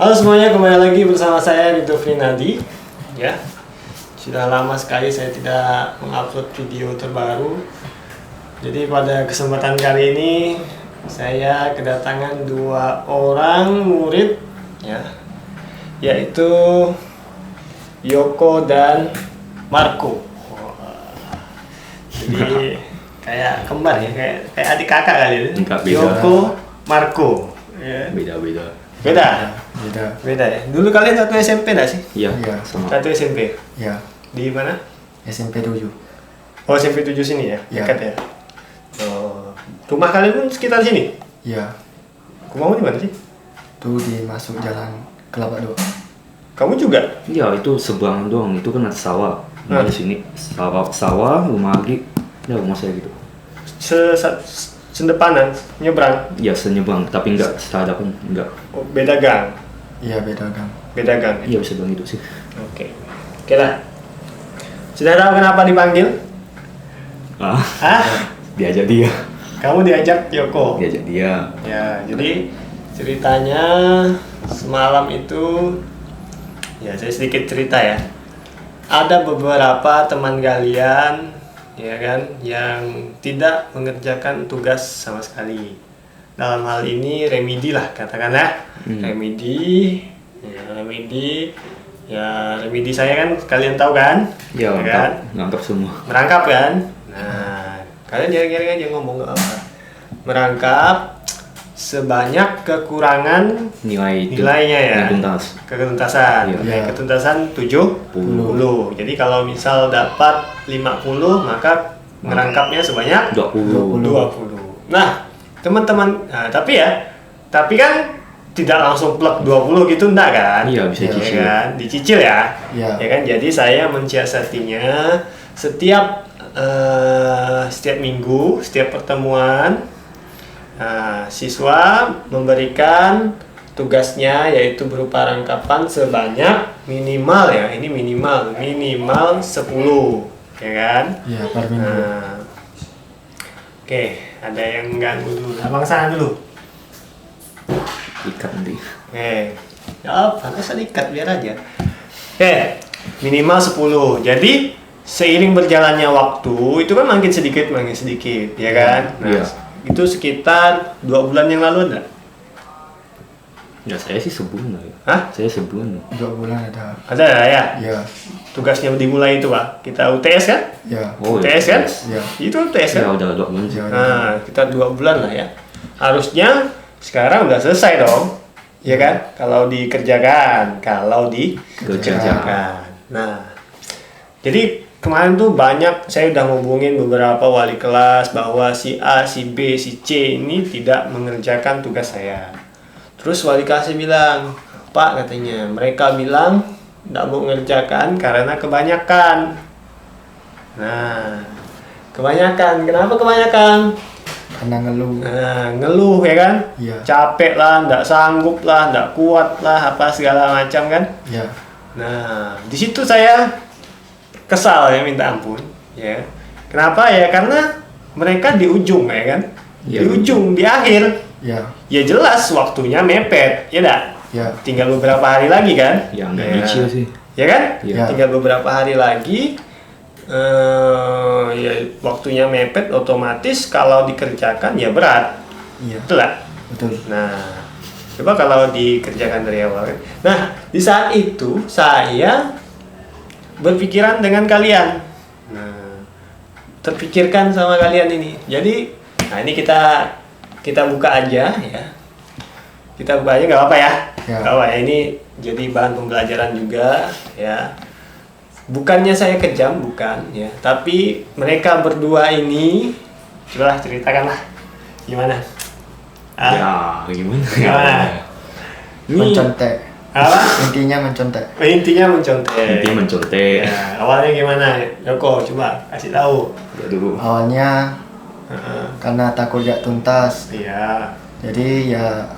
Halo semuanya, kembali lagi bersama saya Ridho Finadi. Ya, sudah lama sekali saya tidak mengupload video terbaru. Jadi pada kesempatan kali ini saya kedatangan dua orang murid, ya, yaitu Yoko dan Marco. Jadi kayak kembar ya, kayak adik kakak kali itu. Enggak, beda. Yoko, Marco. Ya. Beda. Beda ya. Dulu kalian satu SMP nggak sih? Iya, Iya. sama. Satu SMP. Ya, Di mana? SMP 7. Oh, SMP 7 sini ya? Iya. Dekat ya? Oh. Rumah kalian pun sekitar sini? Ya, Rumahmu di mana sih? tuh dimasuk jalan Kelapa 2. Kamu juga? Iya, itu seberang doang. Itu kan ada sawah. Nah. Di sini sawah, rumah lagi. Ya, rumah saya gitu. Sendepanan, nyebrang. Ya, senyebrang, tapi enggak sehadapan, enggak. Oh, beda gang. Iya, beda gang. Beda gang. Iya, bisa bilang gitu sih. Oke. Oke lah. Sudah tahu kenapa dipanggil? Ah, Hah? diajak dia. Kamu diajak Yoko. Diajak dia. Ya, jadi ceritanya semalam itu, ya saya sedikit cerita ya. Ada beberapa teman kalian, ya kan, yang tidak mengerjakan tugas sama sekali. Dalam hal ini remedi lah katakanlah. Remedi, remedi saya kan kalian tahu kan? Ya, kan? ngangkap semua. Merangkap kan? Nah, kalian jaring-jaring aja ngomong nggak apa. Merangkap sebanyak kekurangan Nilai itu. nilainya ya. Yang tuntas. Ketuntasan. Iya. Nilai ketuntasan 70. Jadi kalau misal dapat 50, maka merangkapnya sebanyak 20. Nah, teman-teman, tapi kan tidak langsung plek 20 gitu enggak kan? Iya, bisa Ya cicil. kan? Dicicil ya. Iya. Ya kan? Jadi saya mensiasatinya setiap minggu, setiap pertemuan siswa memberikan tugasnya yaitu berupa rangkapan sebanyak minimal ya. Ini minimal 10, ya kan? Iya, per minggu. Nah, oke, ada yang ganggu dulu. Abang sana dulu. Ikat nanti. Oke, ya pantas ikat biar aja. Oke, minimal 10. Jadi seiring berjalannya waktu itu kan makin sedikit, ya kan? Nah, Iya. itu sekitar 2 bulan yang lalu ada. Ya, saya sih sebulan lah ya. Hah? Saya sebulan. 2 bulan ada. Ada ya? Ya, Tugasnya dimulai itu Pak. Kita UTS kan? ya, Oh, UTS kan? ya. Itu UTS Ya, kan? udah 2 bulan sih. Ya. Nah, kita 2 bulan lah ya. Harusnya sekarang udah selesai dong, ya kan? Kalau dikerjakan. Nah, jadi kemarin tuh banyak saya udah ngubungin beberapa wali kelas bahwa si A, si B, si C ini tidak mengerjakan tugas saya. Terus wali kelasnya bilang, Pak katanya, mereka bilang tidak mau mengerjakan karena kebanyakan. Nah, kebanyakan. Kenapa kebanyakan? Karena ngeluh. Nah, ngeluh ya kan? Iya. Capek lah, nggak sanggup lah, nggak kuat lah, apa segala macam kan? Ya, Nah, di situ saya kesal ya, minta ampun ya. Kenapa ya? Karena mereka di ujung ya kan? Iya. Di ujung, di akhir. ya, Ya jelas waktunya mepet, ya dak? ya, Tinggal beberapa hari lagi kan? Ya, nggak nyicil sih. Ya kan? Iya. Tinggal beberapa hari lagi. Ya waktunya mepet, otomatis kalau dikerjakan ya berat. iya, Betul lah. betul. Nah, coba kalau dikerjakan dari awal kan. Nah, di saat itu saya berpikiran dengan kalian. Nah, terpikirkan sama kalian ini. Jadi, nah ini kita buka aja ya. Kita buka aja nggak apa-apa ya. Ya. Nggak apa ya, ini jadi bahan pembelajaran juga ya. Bukannya saya kejam, bukan ya. Tapi mereka berdua ini, cobalah ceritakanlah gimana. Ya, gimana? Gimana? Ini Mencontek. apa? Intinya mencontek. Intinya mencontek. Intinya mencontek. Ya, awalnya gimana? Yoko, coba kasih tahu. Ya dulu. Awalnya Heeh. karena takut gak tuntas. Iya. Jadi ya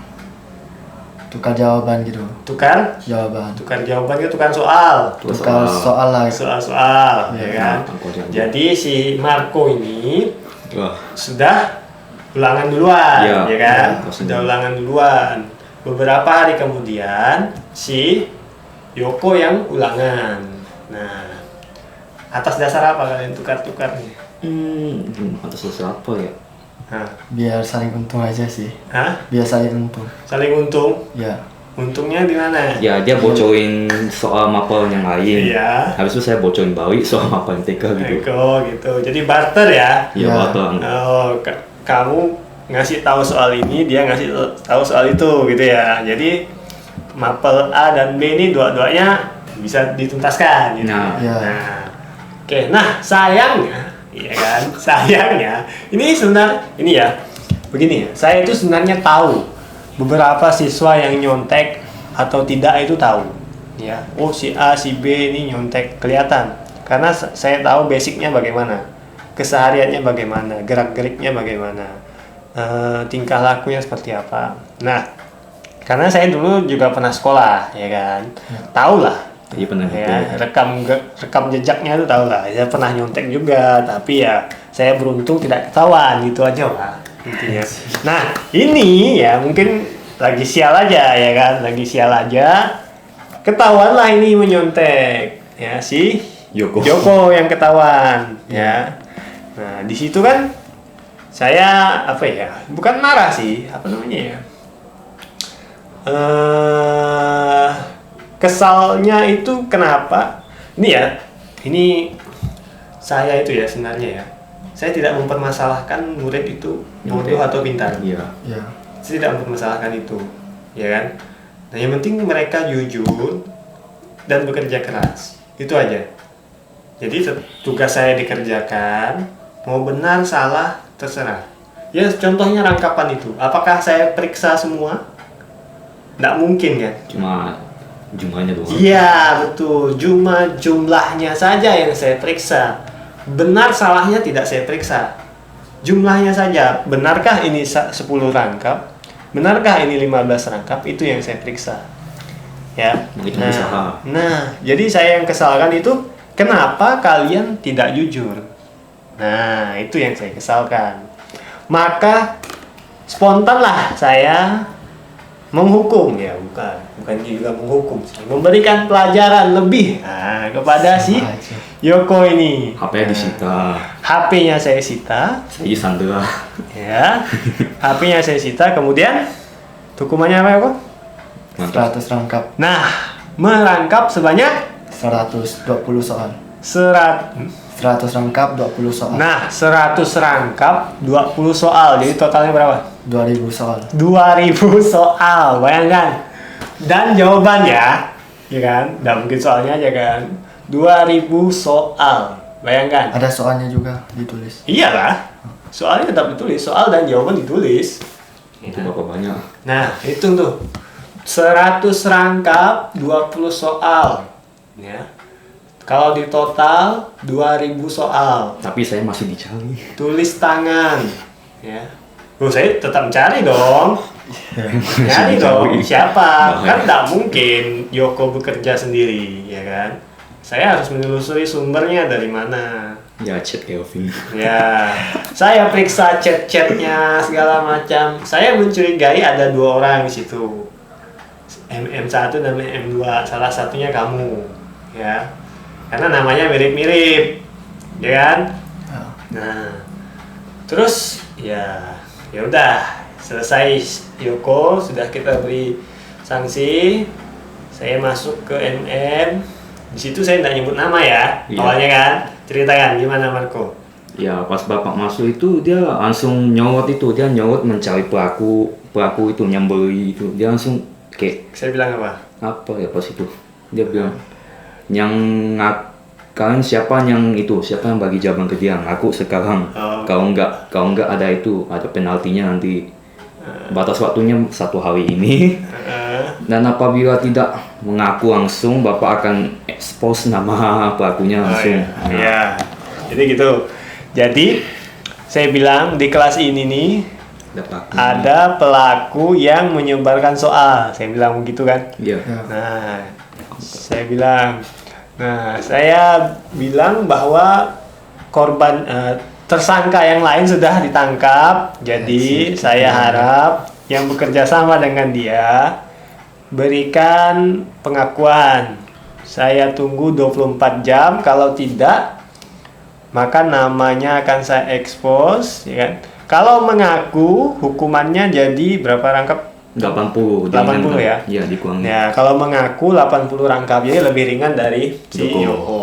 tukar jawaban gitu. Tukar Jawaban. jawaban itu tukar soal. Tukar soal lah. Soal-soal, ya kan? Aku aja. Jadi si Marco ini Wah, sudah ulangan duluan, Iya, ya kan? iya, Sudah ulangan duluan. beberapa hari kemudian si Yoko yang ulangan. Nah, atas dasar apa kalian tukar-tukar nih? Atas dasar apa ya? Hah? Biar saling untung aja sih. Hah? Biar saling untung. Saling untung? Ya. Untungnya di mana? Ya dia bocorin soal mapel yang lain. Iya. Habis itu saya bocorin balik soal mapel MTK gitu. Eko gitu. Jadi barter ya? Iya, Ya. Bang. Oh, kamu ngasih tahu soal ini, dia ngasih tahu soal itu gitu ya. Jadi mapel A dan B ini dua-duanya bisa dituntaskan gitu. Nah. Ya. Oke. Nah, sayangnya, iya kan? Sayangnya ini ya. Begini ya. Saya itu sebenarnya tahu beberapa siswa yang nyontek atau tidak itu tahu. Ya. Oh, si A, si B ini nyontek kelihatan. Karena saya tahu basicnya bagaimana. Kesehariannya bagaimana, gerak-geriknya bagaimana, tingkah lakunya seperti apa. Nah, karena saya dulu juga pernah sekolah, ya kan, tahu lah, Iya pernah gitu. ya, rekam jejaknya itu tahu lah. Saya pernah nyontek juga, tapi ya saya beruntung tidak ketahuan, gitu aja lah intinya. Nah, ini ya mungkin lagi sial aja, ya kan, lagi sial aja, ketahuan lah ini menyontek, ya si Joko yang ketahuan, ya. Nah, di situ kan saya apa ya? Bukan marah sih, apa namanya ya? Kesalnya itu kenapa? Ini ya, ini saya itu ya sebenarnya ya. Saya tidak mempermasalahkan murid itu bodoh atau pintar. Iya. Ya. Saya tidak mempermasalahkan itu, ya kan? Nah, yang penting mereka jujur dan bekerja keras. Itu aja. Jadi tugas saya dikerjakan, mau benar salah terserah. Ya contohnya rangkapan itu, apakah saya periksa semua? Nggak mungkin kan? Cuma jumlahnya doang. Iya betul, cuma jumlahnya saja yang saya periksa. Benar salahnya tidak saya periksa. Jumlahnya saja, benarkah ini 10 rangkap? Benarkah ini 15 rangkap? Itu yang saya periksa. Ya. Menghitung usaha. Nah, jadi saya yang kesalkan itu kenapa kalian tidak jujur? Nah, itu yang saya kesalkan. Maka spontanlah saya menghukum, ya bukan juga menghukum sih, memberikan pelajaran lebih kepada si Yoko ini. HP-nya disita. HP-nya saya sita, Saya sandera. ya. HP-nya saya sita, kemudian hukumannya apa ya kok? Mantap. 100 rangkap. Nah, merangkap sebanyak 120 soal. 100 rangkap 20 soal. Nah, 100 rangkap 20 soal. Jadi totalnya berapa? 2000 soal. 2000 soal, bayangkan. Dan jawabannya, ya kan? Nggak mungkin soalnya aja kan. 2000 soal, bayangkan. Ada soalnya juga ditulis. Iyalah, soalnya tetap ditulis, soal dan jawaban ditulis. Itu berapa banyak? Nah, hitung tuh. 100 rangkap 20 soal. Ya. Kalau di total 2000 soal. Tapi saya masih dicari. Tulis tangan. Ya. Oh, saya tetap mencari dong. Nyari dong. Siapa? Kan tidak mungkin Yoko bekerja sendiri, ya kan? Saya harus menelusuri sumbernya dari mana. Ya chat Kelvin. Ya, saya periksa chat-chatnya segala macam. Saya mencurigai ada 2 orang di situ. M1 dan M2, salah satunya kamu, ya. Karena namanya mirip-mirip, ya kan? Nah, terus ya udah selesai Yoko, sudah kita beri sanksi. Saya masuk ke MM. Di situ saya tidak nyebut nama ya, Iya. awalnya kan. Ceritakan gimana Marco? Ya pas bapak masuk itu dia langsung nyolot itu, dia nyolot mencari pelaku itu nyambeli itu, dia langsung kayak Saya bilang apa? apa ya pas itu dia bilang yang kalian siapa yang bagi jawaban ke dia ngaku sekarang. Oh. Kalau enggak ada penaltinya nanti, batas waktunya 1 hari ini. Dan apabila tidak mengaku langsung, bapak akan expose nama pelakunya langsung. Oh, iya. Jadi gitu. Jadi saya bilang di kelas ini nih ada pelaku yang menyebarkan soal. Saya bilang begitu kan. Iya. Nah, saya bilang bahwa tersangka yang lain sudah ditangkap. Jadi saya harap yang bekerja sama dengan dia berikan pengakuan. Saya tunggu 24 jam, kalau tidak maka namanya akan saya expose, ya kan? Kalau mengaku hukumannya jadi berapa rangkap? 80. 80 ya? Iya, dikurangi. Ya, kalau mengaku 80 rangkap, jadi lebih ringan dari si Yoko. Yoko.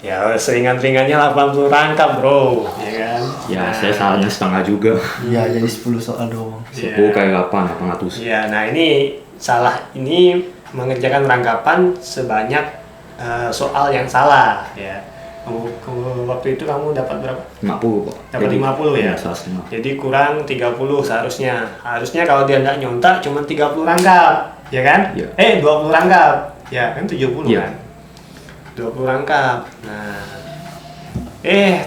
Ya, seringan-ringannya 80 rangkap, bro. Ya kan? Ya, saya salahnya setengah juga. Iya, jadi 10 soal doang. 10 kali 800. Ya, nah ini salah, ini mengerjakan rangkapan sebanyak soal yang salah, ya. Waktu itu kamu dapat berapa? 50 kok. Dapat 50 ya? Salah setengah. Jadi kurang 30 seharusnya. Harusnya kalau dia nggak nyontak cuma 30 rangkap, ya kan? Iya. 20 rangkap. Ya, kan 70 Iya. kan? 20 rangkap. Nah,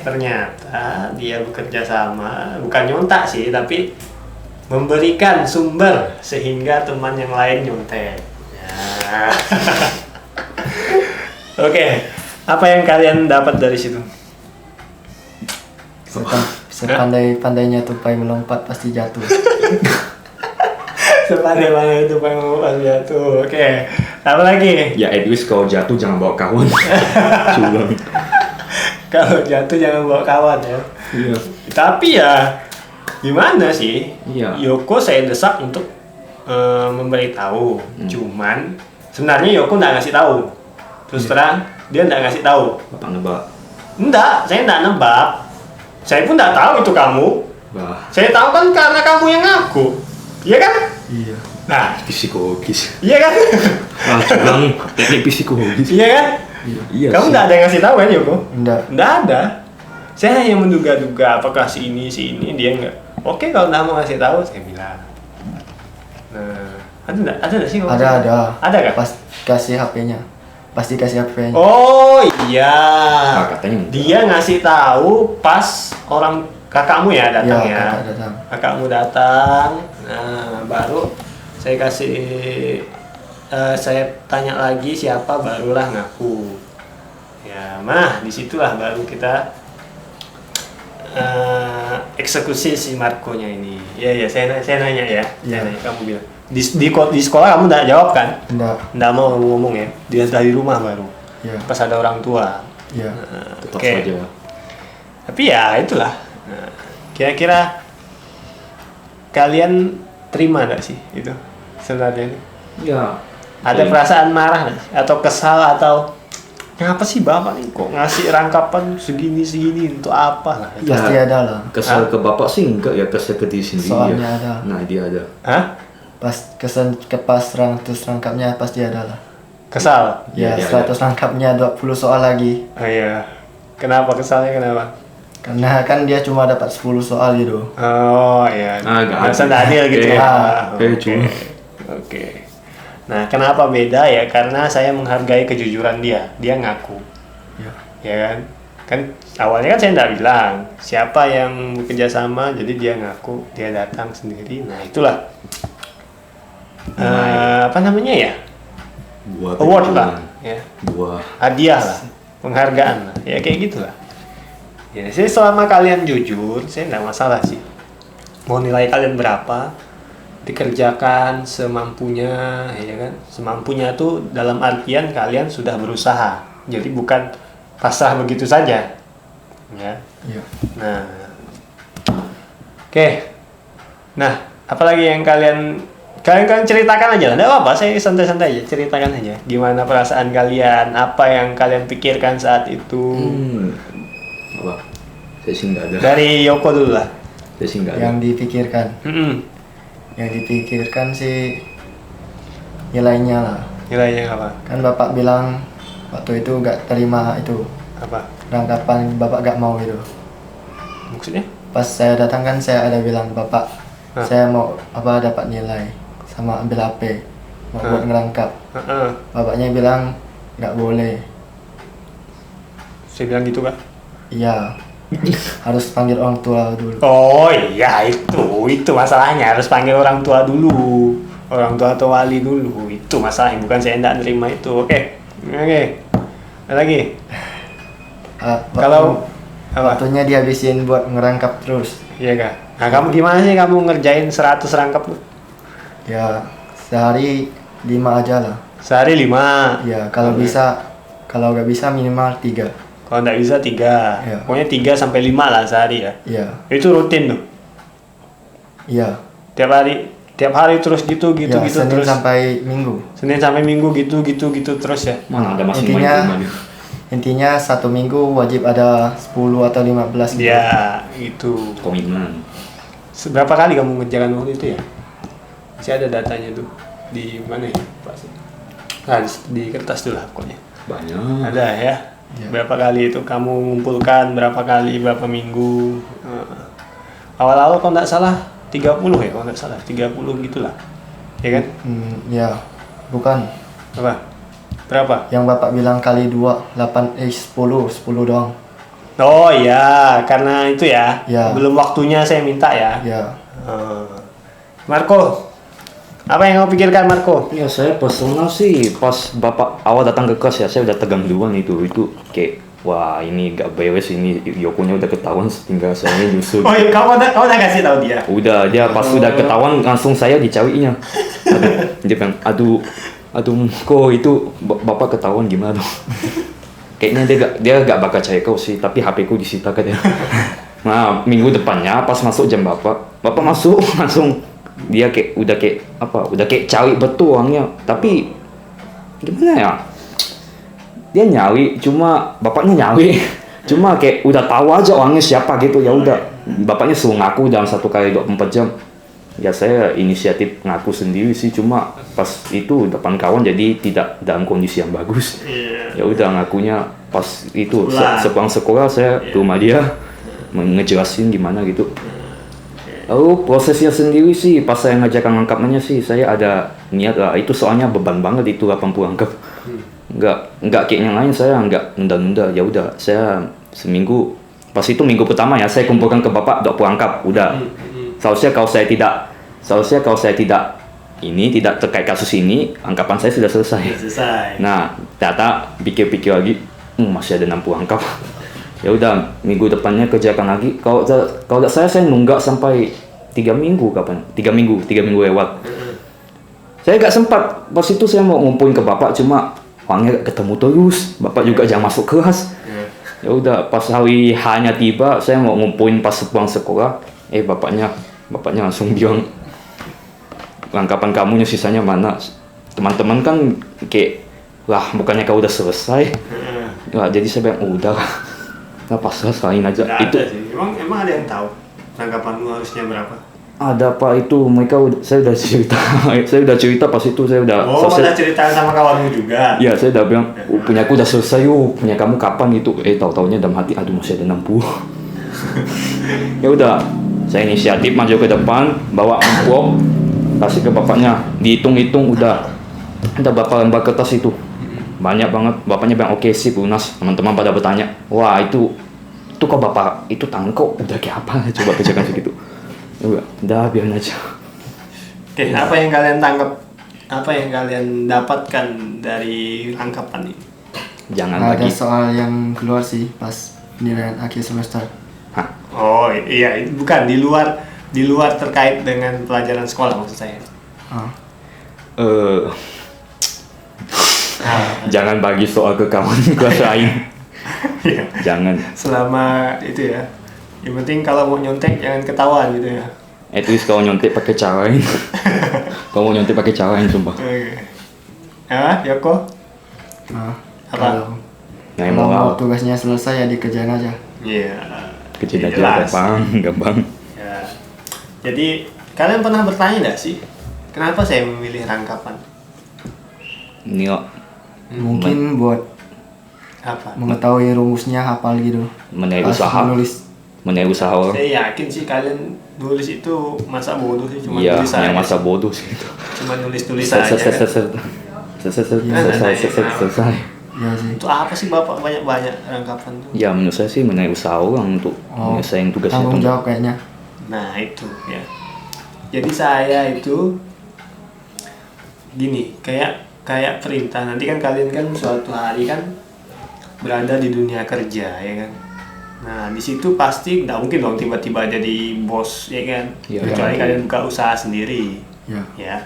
ternyata dia bekerja sama, bukan nyontak sih, tapi memberikan sumber sehingga teman yang lain nyontek. Ya. Oke, apa yang kalian dapat dari situ? Sepandai-pandainya tupai melompat pasti jatuh. Sepandai-pandai itu pengen jatuh. Oke, apa lagi? Ya, at least kalau jatuh jangan bawa kawan. Curang. Kalau jatuh jangan bawa kawan ya. Iya. Tapi ya gimana sih? Iya. Yoko saya desak untuk memberitahu. Cuman sebenarnya Yoko nggak ngasih tahu. Terus terang dia nggak ngasih tahu. Bapak nebak. Enggak, saya nggak nebak. Saya pun nggak tahu itu kamu. Bah, Saya tahu kan karena kamu yang ngaku. Iya kan? Iya. Nah, psikologis. iya kan? Ah, curang. Teknik psikologis. Iya kan? Iya. Kamu sih. nggak ada yang ngasih tahu kan Yoko? Enggak. Nggak ada. Saya hanya menduga-duga apakah si ini dia nggak. Oke, kalau nggak mau ngasih tahu saya bilang. Nah, ada nggak sih? Ada. Ada kan? Pas kasih HP-nya. Pasti kasih HP-nya. Oh iya. Ah, katanya enggak. Dia ngasih tahu pas orang kakakmu ya datang Iya, ya. kakak datang. Kakakmu datang. Nah, baru saya kasih saya tanya lagi siapa, barulah ngaku. Ya, disitulah baru kita eksekusi si Marco-nya ini. Iya, saya nanya ya. Saya nanya, kamu bilang. Di sekolah kamu nggak jawab kan? Nggak mau ngomong ya. Dia dari rumah baru. Iya. Pas ada orang tua. Iya. Tetap Oke. saja. Tapi ya itulah. Nah, kira-kira kalian terima nggak sih itu sebenarnya? Ya. Ada perasaan marah nggak sih? Atau kesal atau ngapa sih bapak nih kok ngasih rangkapan segini untuk apa lah? Ya, Pasti ada lah. Kesal ke bapak sih enggak ya, kesal ke diri sendiri Soalnya ya. ada. Nah, dia ada. Hah? Pas terus rangkapnya pasti ada lah. Kesal? Ya, Iya, 100 rangkapnya 20 soal lagi. Oh iya. Kenapa kesalnya kenapa? Karena kan dia cuma dapat 10 soal gitu. Oh iya. Nggak Merasa adil. nggak adil gitu ya. Oke, cuma. Oke. Nah, kenapa beda ya? Karena saya menghargai kejujuran dia. Dia ngaku. Ya. Ya kan? Kan awalnya kan saya nggak bilang siapa yang bekerja sama, jadi dia ngaku, dia datang sendiri. Nah, itulah. Apa namanya ya? Buat Award lah. Ya. Buah. Hadiah lah, penghargaan lah, ya kayak gitulah. Ya, saya selama kalian jujur, saya nggak masalah sih. Mau nilai kalian berapa, dikerjakan semampunya, ya kan? Semampunya tuh dalam artian kalian sudah berusaha, jadi bukan pasrah begitu saja, ya. Iya. Nah, oke. Nah, apalagi yang kalian ceritakan aja lah, nggak apa-apa, saya santai-santai aja, ceritakan aja gimana perasaan kalian, apa yang kalian pikirkan saat itu. Apa? Saya sih nggak ada. Dari Yoko dulu lah. Saya sih nggak ada. Yang dipikirkan. Yang dipikirkan sih nilainya lah. Nilainya apa? Kan bapak bilang waktu itu nggak terima itu Apa? rangkapan, bapak nggak mau itu. Maksudnya? Pas saya datang kan saya ada bilang bapak, saya mau dapat nilai sama ambil HP mau buat ngerangkap. Bapaknya bilang nggak boleh. Saya bilang gitu kan? Iya. Harus panggil orang tua dulu. Oh iya, itu masalahnya, harus panggil orang tua dulu, orang tua atau wali dulu, itu masalahnya, bukan saya tidak nerima itu. Oke. Ada lagi? Kalau apa? Waktunya dihabisin buat ngerangkap terus. Iya kak. Nah kamu gimana sih kamu ngerjain 100 rangkap tuh? Ya sehari 5 aja lah. Sehari 5. Ya kalau bisa, kalau nggak bisa minimal 3. Kalau nggak bisa 3. Iya. Pokoknya 3 sampai 5 lah sehari ya. Iya. Itu rutin tuh. Iya. Tiap hari terus gitu Ya, Senin terus. sampai Minggu. Senin sampai Minggu gitu terus ya. Mana ada masih main Intinya- ke rumah dia. Intinya 1 minggu wajib ada 10 atau 15 gitu. Ya, itu. Komitmen. Seberapa kali kamu ngerjakan waktu itu ya? Masih ada datanya tuh. Di mana ya? Pak? Nah, di kertas tuh lah pokoknya. Banyak. Ada ya? Ya. Berapa kali itu kamu ngumpulkan, berapa kali, berapa minggu. Awal-awal kalau nggak salah 30 ya, kalau nggak salah 30 gitulah. Ya kan? Ya, bukan. Apa? Berapa? Yang Bapak bilang kali 2, 10 doang. Oh iya, karena itu ya. Ya. Belum waktunya saya minta ya. Ya. Marco, apa yang kamu pikirkan Marco? Ya saya personal sih pas bapak awal datang ke kelas ya saya udah tegang duluan itu kayak wah ini gak beres ini Yokonya udah ketahuan tinggal saya nyusul. Oh iya, kamu udah kasih tahu dia. Udah dia pas sudah ketahuan langsung saya dicarinya. Dia bilang aduh kok itu bapak ketahuan gimana dong? Kayaknya dia gak bakal cari kau sih tapi HP ku disita katanya. Nah minggu depannya pas masuk jam bapak masuk langsung dia udah kayak cari betul orangnya tapi gimana ya dia nyari cuma bapaknya nyari cuma kayak udah tahu aja orangnya siapa gitu ya udah bapaknya suruh ngaku dalam 1 kali 24 jam ya saya inisiatif ngaku sendiri sih cuma pas itu depan kawan jadi tidak dalam kondisi yang bagus ya udah ngakunya pas itu sepulang sekolah saya ke rumah dia ngejelasin gimana gitu. Lalu prosesnya sendiri sih pas saya ngajarkan angkapannya sih saya ada niat lah itu soalnya beban banget itu 80 angkap. Enggak kayak yang lain saya enggak nunda-nunda ya udah saya seminggu pas itu minggu pertama ya saya kumpulkan ke bapak 20 angkap udah. Seharusnya kalau saya tidak ini tidak terkait kasus ini angkapan saya sudah selesai. Nah, ternyata pikir-pikir lagi masih ada 60 angkap. Ya udah minggu depannya kerjakan lagi kalau saya nunggak sampai 3 minggu kapan 3 minggu lewat saya gak sempat pas itu saya mau ngumpulin ke bapak cuma orangnya gak ketemu terus bapak juga jangan masuk kelas ya udah pas hari hanya tiba saya mau ngumpulin pas pulang sekolah bapaknya langsung bilang langkapan kamunya sisanya mana teman-teman kan kayak lah bukannya kau udah selesai nah, jadi saya bilang udah nah pas salahin aja Nggak itu ada sih. Emang ada yang tahu tanggapanmu harusnya berapa? ada pak itu mereka saya udah cerita pas itu saya udah Udah cerita sama kawanmu juga. ya saya udah bilang punya aku udah selesai punya kamu kapan gitu tahu-taunya dalam hati aduh masih ada 60 ya udah saya inisiatif maju ke depan bawa amplop kasih ke bapaknya dihitung-hitung udah berapa lembar kertas itu banyak banget bapaknya bilang oke sip lunas teman-teman pada bertanya wah itu kok bapak itu tangan kok udah kayak apa coba kerjakan segitu udah biarin aja. Oke, apa yang kalian tangkap? Apa yang kalian dapatkan dari angkapan ini? Jangan Ada bagi soal yang keluar sih pas penilaian akhir semester. Oh iya, bukan di luar terkait dengan pelajaran sekolah maksud saya. Jangan bagi soal ke kawan kelas lain. Jangan. Selama itu ya. Yang penting kalau mau nyontek jangan ketahuan gitu ya. At least kalau nyontek pakai cara lain. Kalau mau nyontek pakai cara lain sumpah. Oke. Yoko? Apa? Kalau Yang mau moral. tugasnya selesai ya dikerjain aja. Iya. Kecil Jelas. aja gampang. Ya. Jadi kalian pernah bertanya nggak sih kenapa saya memilih rangkapan? Ini kok Mungkin buat Apa? mengetahui rumusnya hafal gitu. menilai Pas usaha, menulis. menilai usaha orang. Saya yakin sih kalian nulis itu masa bodoh sih cuma Iya, tulis aja. yang masa bodoh sih itu. Cuma nulis aja. Selesai. Ya sih. Itu apa sih Bapak banyak rangkapan tuh? Ya menurut saya sih menilai usaha orang untuk menyelesaikan tugasnya. Tanggung jawab kayaknya. Nah itu ya. Jadi saya itu gini kayak perintah nanti kan kalian kan suatu hari kan berada di dunia kerja ya kan. Nah di situ pasti nggak mungkin dong tiba-tiba jadi bos ya kan. Iya. Kecuali kalian buka usaha sendiri Ya. ya.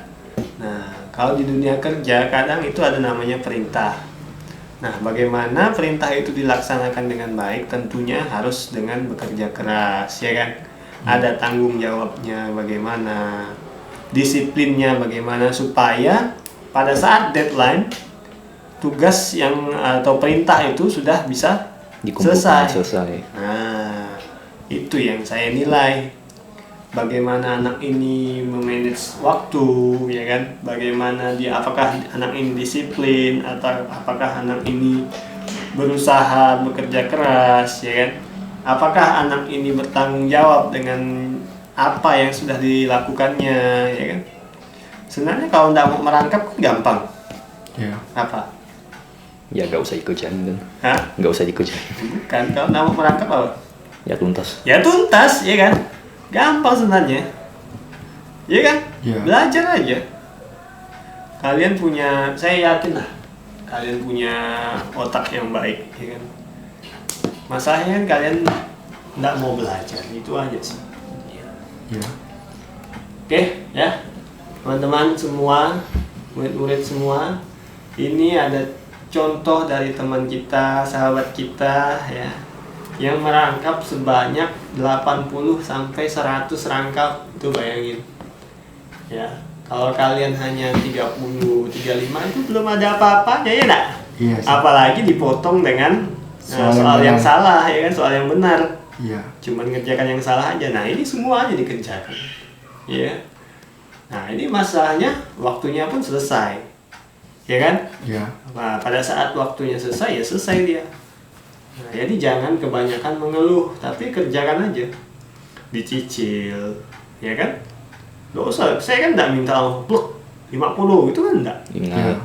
Nah, kalau di dunia kerja kadang itu ada namanya perintah. Nah, bagaimana perintah itu dilaksanakan dengan baik? Tentunya harus dengan bekerja keras, ya kan? Ada tanggung jawabnya bagaimana, disiplinnya bagaimana supaya pada saat deadline tugas yang atau perintah itu sudah bisa Dikumpulkan selesai. selesai. Nah, itu yang saya nilai. Bagaimana anak ini memanage waktu, ya kan? Bagaimana dia, apakah anak ini disiplin atau apakah anak ini berusaha bekerja keras, ya kan? Apakah anak ini bertanggung jawab dengan apa yang sudah dilakukannya, ya kan? Sebenarnya kalau tidak mau merangkap kan gampang. Iya. Apa? Ya gak usah dikerjain kan. Hah? Gak usah dikerjain. Bukan, kalau tidak mau merangkap apa? Ya tuntas. Ya tuntas, ya kan? Gampang sebenarnya. Ya kan? Iya. Belajar aja. Kalian punya, saya yakin lah, kalian punya otak yang baik, ya kan? Masalahnya kan kalian nggak mau belajar, itu aja sih. Iya. Oke, ya. Teman-teman semua, murid-murid semua, ini ada contoh dari teman kita, sahabat kita, ya, yang merangkap sebanyak 80 sampai 100 rangkap. Itu bayangin. Ya, kalau kalian hanya 30, 35 itu belum ada apa-apanya, ya enggak? Iya sih. Apalagi dipotong dengan soal yang benar. salah, ya kan, soal yang benar. Iya. Cuman ngerjakan yang salah aja. Nah, ini semuanya dikerjakan. Ya. Nah, ini masalahnya waktunya pun selesai. Ya kan? Iya. Nah, pada saat waktunya selesai, ya selesai dia. Nah, jadi jangan kebanyakan mengeluh, tapi kerjakan aja. Dicicil, ya kan? Gak usah, saya kan enggak minta pluk 50, itu kan enggak. Ingat.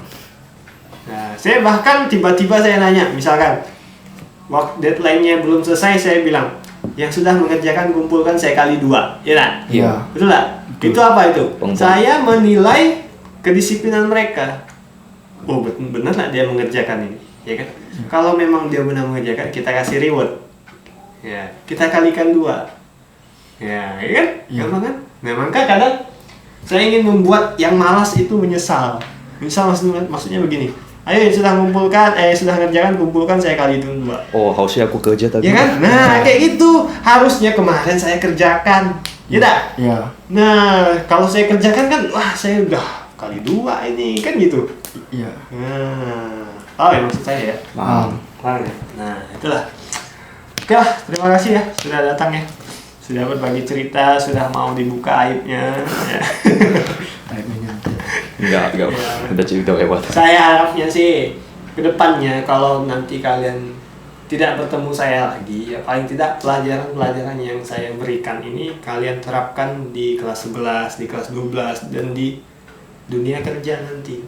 Nah, saya bahkan tiba-tiba saya nanya, misalkan waktu deadline-nya belum selesai, saya bilang, yang sudah mengerjakan kumpulkan saya kali 2, ya kan? Iya. Betul nggak? Itu apa itu? Pengkon. Saya menilai kedisiplinan mereka. Oh, benar nggak dia mengerjakan ini, ya kan? Kalau memang dia benar mengerjakan, kita kasih reward. Ya, kita kalikan 2. Ya, ya kan? Iya. Gampang kan? Nah, maka kadang saya ingin membuat yang malas itu menyesal. Misal maksudnya begini. Ayo yang sudah mengumpulkan, sudah mengerjakan, kumpulkan saya kali 2. Oh, harusnya aku kerja tadi. Ya kan? Nah, kayak gitu. Harusnya kemarin saya kerjakan. Ya tak? Iya. Nah, kalau saya kerjakan kan, wah saya udah kali 2 ini, kan gitu. Iya. Nah, oh ya maksud saya ya. Paham. Paham ya? Nah, itulah. Oke lah, terima kasih ya sudah datang ya. Sudah berbagi cerita, sudah mau dibuka aibnya. Ya. Akhirnya. Enggak. Ya. Udah cerita lewat. Saya harapnya sih kedepannya kalau nanti kalian tidak bertemu saya lagi, ya paling tidak pelajaran-pelajaran yang saya berikan ini kalian terapkan di kelas 11, di kelas 12, dan di dunia kerja nanti.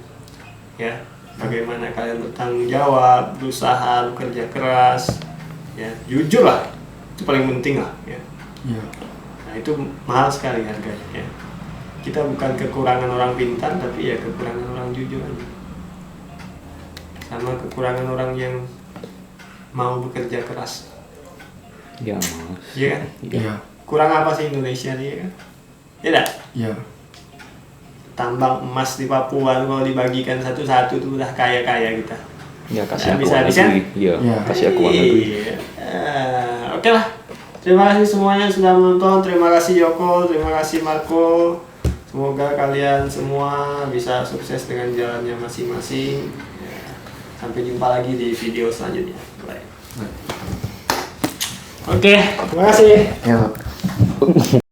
Ya, bagaimana kalian bertanggung jawab, berusaha, bekerja keras, ya, jujur lah, itu paling penting lah, ya. Iya. Nah, itu mahal sekali harganya, ya. Kita bukan kekurangan orang pintar, tapi ya kekurangan orang jujur aja. Sama kekurangan orang yang mau bekerja keras. Ya, Mas. Iya kan? Iya. Kurang apa sih Indonesia nih, ya kan? Iya enggak? Iya. Tambang emas di Papua kalau dibagikan satu-satu tuh udah kaya-kaya kita. Ya, kasih Nah, aku bisa- uang bisa? negeri. Iya, Iya. kasih aku uang negeri. Iya. Oke lah. Terima kasih semuanya sudah menonton. Terima kasih Yoko, terima kasih Marco. Semoga kalian semua bisa sukses dengan jalannya masing-masing. Ya. Sampai jumpa lagi di video selanjutnya. Bye. Oke, terima kasih. Iya.